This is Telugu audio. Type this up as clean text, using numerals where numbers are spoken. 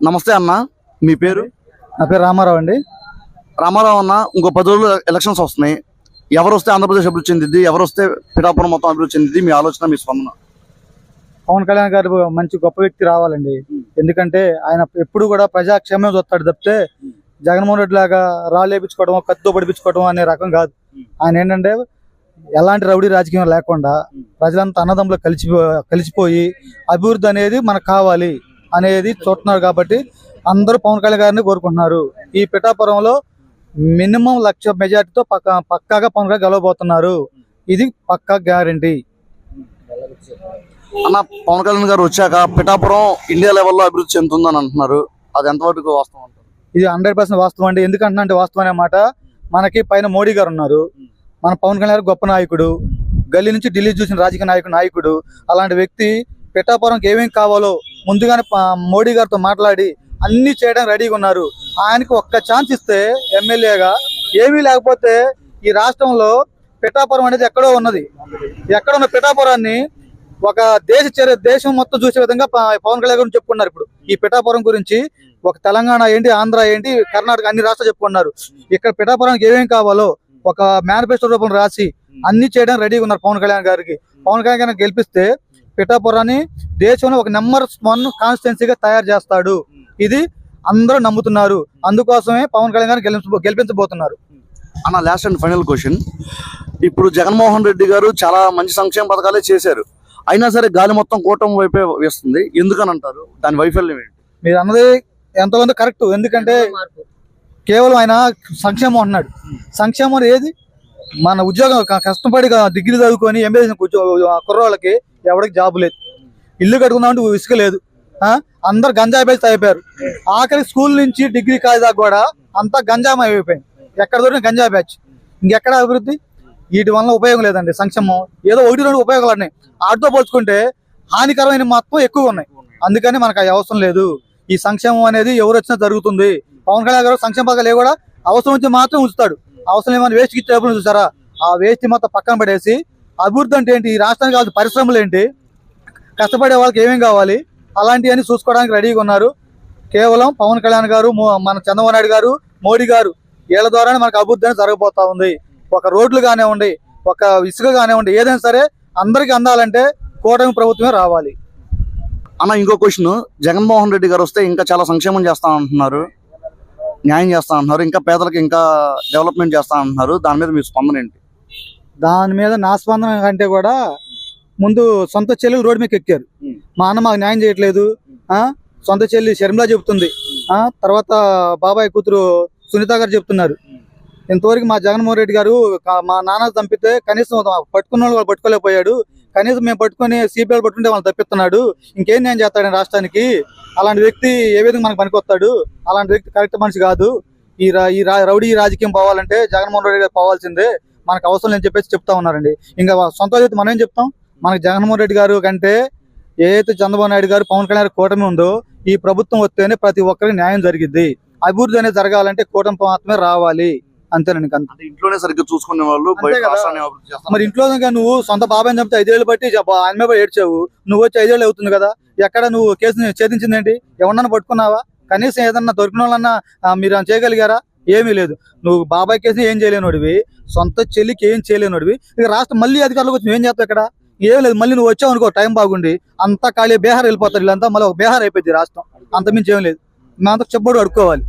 నమస్తే అన్న, మీ పేరు? నా పేరు రామారావు అండి. రామారావు అన్న, ఇంకో 10 రోజులు ఎలక్షన్స్ వస్తున్నాయి. ఎవరు వస్తే ఆంధ్రప్రదేశ్ అభివృద్ధి చెందిద్ది, ఎవరు వస్తే పిఠాపురం మొత్తం అభివృద్ధి చెందిద్ది? మీ ఆలోచన, మీ స్పందన. పవన్ కళ్యాణ్ గారు మంచి గొప్ప వ్యక్తి రావాలండి. ఎందుకంటే ఆయన ఎప్పుడు కూడా ప్రజాక్షేమం చూస్తాడు తప్పితే జగన్మోహన్ రెడ్డి లాగా రాళ్ళేపించుకోవడం, కత్తితో పడిపించుకోవడం అనే రకం కాదు. ఆయన ఏంటంటే ఎలాంటి రౌడీ రాజకీయం లేకుండా ప్రజలంతా అన్నదమ్ములు కలిసిపోయి అభివృద్ధి అనేది మనకు కావాలి అనేది చూస్తున్నారు. కాబట్టి అందరూ పవన్ కళ్యాణ్ గారిని కోరుకుంటున్నారు. ఈ పిఠాపురంలో మినిమం 1,00,000 మెజార్టీతో పక్కాగా పవన్ కళ్యాణ్ గెలవబోతున్నారు. ఇది పక్కా గ్యారంటీ. అన్న, పవన్ కళ్యాణ్ గారు వచ్చాక పిఠాపురం ఇండియా లెవెల్లో అభివృద్ధి చెందుతుందని అంటున్నారు. అది ఎంతవరకు వాస్తవం అంటారు? ఇది 100% వాస్తవం అండి. ఎందుకంటే వాస్తవం అనే మాట, మనకి పైన మోడీ గారు ఉన్నారు. మన పవన్ కళ్యాణ్ గారు గొప్ప నాయకుడు, గల్లీ నుంచి ఢిల్లీ చూసిన రాజకీయ నాయకుడు. అలాంటి వ్యక్తి పిఠాపురంకి ఏమేమి కావాలో ముందుగానే మోడీ గారితో మాట్లాడి అన్ని చేయడానికి రెడీగా ఉన్నారు. ఆయనకి ఒక్క ఛాన్స్ ఇస్తే ఎమ్మెల్యేగా, ఏమీ లేకపోతే ఈ రాష్ట్రంలో పిఠాపురం అనేది ఎక్కడో ఉన్నది. ఎక్కడ ఉన్న పిఠాపురాన్ని ఒక దేశం మొత్తం చూసే విధంగా పవన్ కళ్యాణ్ గురించి చెప్పుకున్నారు. ఇప్పుడు ఈ పిఠాపురం గురించి ఒక తెలంగాణ ఏంటి, ఆంధ్ర ఏంటి, కర్ణాటక అన్ని రాష్ట్రాలు చెప్పుకున్నారు. ఇక్కడ పిఠాపురానికి ఏమేమి కావాలో ఒక మేనిఫెస్టో రూపంలో రాసి అన్ని చేయడానికి రెడీగా ఉన్నారు పవన్ కళ్యాణ్ గారికి. పవన్ కళ్యాణ్ గారిని గెలిపిస్తే పిఠాపురాన్ని దేశంలో ఒక నెంబర్ 1 కాన్స్టిట్యున్సీగా తయారు చేస్తాడు. ఇది అందరూ నమ్ముతున్నారు. అందుకోసమే పవన్ కళ్యాణ్ గారిని గెలిపించబోతున్నారు. అన్న, లాస్ట్ అండ్ ఫైనల్ క్వశ్చన్. ఇప్పుడు జగన్మోహన్ రెడ్డి గారు చాలా మంచి సంక్షేమ పథకాలే చేశారు, అయినా సరే గాలి మొత్తం కూటమి వైపే వేస్తుంది. ఎందుకని అంటారు? దాని వైఫల్యం ఏంటి? మీరు అన్నది ఎంతమంది కరెక్ట్. ఎందుకంటే కేవలం ఆయన సంక్షేమం అంటున్నాడు. సంక్షేమం ఏది? మన ఉద్యోగం కష్టపడి డిగ్రీ చదువుకొని ఎంబీఏ కుర్రోళ్ళకి ఎవరికి జాబు లేదు, ఇల్లు కట్టుకుందామంటే ఇసుక లేదు, అందరు గంజాయి బ్యాచ్ అయిపోయారు. ఆఖరి స్కూల్ నుంచి డిగ్రీ కాలేజ్ దాకా కూడా అంతా గంజాయి అయిపోయింది. ఎక్కడ దొరికిన గంజాయి బ్యాచ్. ఇంకెక్కడ అభివృద్ధి? వీటి వల్ల ఉపయోగం లేదండి. సంక్షేమం ఏదో 1-2 ఉపయోగాలు ఉన్నాయి, వాటితో పోల్చుకుంటే హానికరమైన మాత్రం ఎక్కువ ఉన్నాయి. అందుకని మనకు అది అవసరం లేదు. ఈ సంక్షేమం అనేది ఎవరు వచ్చినా జరుగుతుంది. పవన్ కళ్యాణ్ గారు సంక్షేమ పథకాలు కూడా అవసరం వచ్చి మాత్రం ఉంచుతాడు. అవసరం ఏమైనా వేస్ట్ ఇచ్చేప్పుడు చూసారా, ఆ వేస్ట్ మొత్తం పక్కన పడేసి అభివృద్ధి అంటే ఏంటి, ఈ రాష్ట్రానికి కావాల్సిన పరిశ్రమలు ఏంటి, కష్టపడే వాళ్ళకి ఏమేమి కావాలి, అలాంటివన్నీ చూసుకోవడానికి రెడీగా ఉన్నారు. కేవలం పవన్ కళ్యాణ్ గారు, మన చంద్రబాబు నాయుడు గారు, మోడీ గారు, వీళ్ళ ద్వారానే మనకు అభివృద్ధి అనేది జరగబోతా ఉంది. ఒక రోడ్లు కానివ్వండి, ఒక ఇసుక కానివ్వండి, ఏదైనా సరే అందరికీ అందాలంటే కూటమి ప్రభుత్వమే రావాలి. అన్న, ఇంకో క్వశ్చన్. జగన్మోహన్ రెడ్డి గారు వస్తే ఇంకా చాలా సంక్షేమం చేస్తా అంటున్నారు, న్యాయం చేస్తా అంటున్నారు, ఇంకా పేదలకు ఇంకా డెవలప్మెంట్ చేస్తా అంటున్నారు. దాని మీద మీ స్పందన ఏంటి? దాని మీద నా స్పందన కంటే కూడా ముందు సొంత చెల్లెలు రోడ్డు మీద ఎక్కారు. మా అన్న మాకు న్యాయం చేయట్లేదు, సొంత చెల్లి షర్మిలా చెబుతుంది, తర్వాత బాబాయ్ కూతురు సునీత గారు చెప్తున్నారు. ఇంతవరకు మా జగన్మోహన్ రెడ్డి గారు మా నాన్న చంపితే కనీసం పట్టుకున్న వాళ్ళు పట్టుకోలేకపోయాడు, కనీసం మేము పట్టుకొని సిబిఐ పట్టుకుంటే వాళ్ళు తప్పిస్తున్నాడు. ఇంకేం న్యాయం చేస్తాడని రాష్ట్రానికి? అలాంటి వ్యక్తి ఏ విధంగా మనకు పనికొస్తాడు? అలాంటి వ్యక్తి కరెక్ట్ మనిషి కాదు. ఈ రౌడీ రాజకీయం పోవాలంటే జగన్మోహన్ రెడ్డి గారు పోవాల్సిందే, మనకు అవసరం లేని చెప్పేసి చెప్తా ఉన్నారండి. ఇంకా సొంత వ్యక్తి మనం ఏం చెప్తాం? మనకు జగన్మోహన్ రెడ్డి గారు కంటే ఏదైతే చంద్రబాబు నాయుడు గారు, పవన్ కళ్యాణ్ కూటమి ఉందో, ఈ ప్రభుత్వం వస్తేనే ప్రతి ఒక్కరికి న్యాయం జరిగిద్ది. అభివృద్ధి అనేది జరగాలంటే కూటమి మాత్రమే రావాలి. అంతేనండి. ఇంట్లోనే సరిగ్గా చూసుకునే వాళ్ళు మరి ఇంట్లో నువ్వు సొంత బాబాయ్ చంపితే 5 ఏళ్ళు బట్టి ఆయన మీద ఏడ్చావు, నువ్వు వచ్చి 5 ఏళ్ళు అవుతుంది కదా, ఎక్కడ నువ్వు కేసుని ఛేదించిందేంటి? ఎవరన్నా పట్టుకున్నావా? కనీసం ఏదన్నా దొరికిన వాళ్ళన్నా మీరు చేయగలిగారా? ఏమీ లేదు. నువ్వు బాబాయ్ కేసు ఏం చేయలేనోడివి, సొంత చెల్లికి ఏం చేయలేనోడివి. ఇక రాష్ట్రం మళ్ళీ అధికారులకు వచ్చి ఏం చేస్తావు? ఇక్కడ ఏం లేదు. మళ్ళీ నువ్వు వచ్చావు అనుకో, టైం బాగుండి అంతా ఖాళీ బీహార్ వెళ్ళిపోతారు. వీళ్ళంతా మళ్ళీ ఒక బీహార్ అయిపోయింది రాష్ట్రం. అంతమించి ఏం లేదు. మేమంతా చెప్పబడి అడుక్కోవాలి.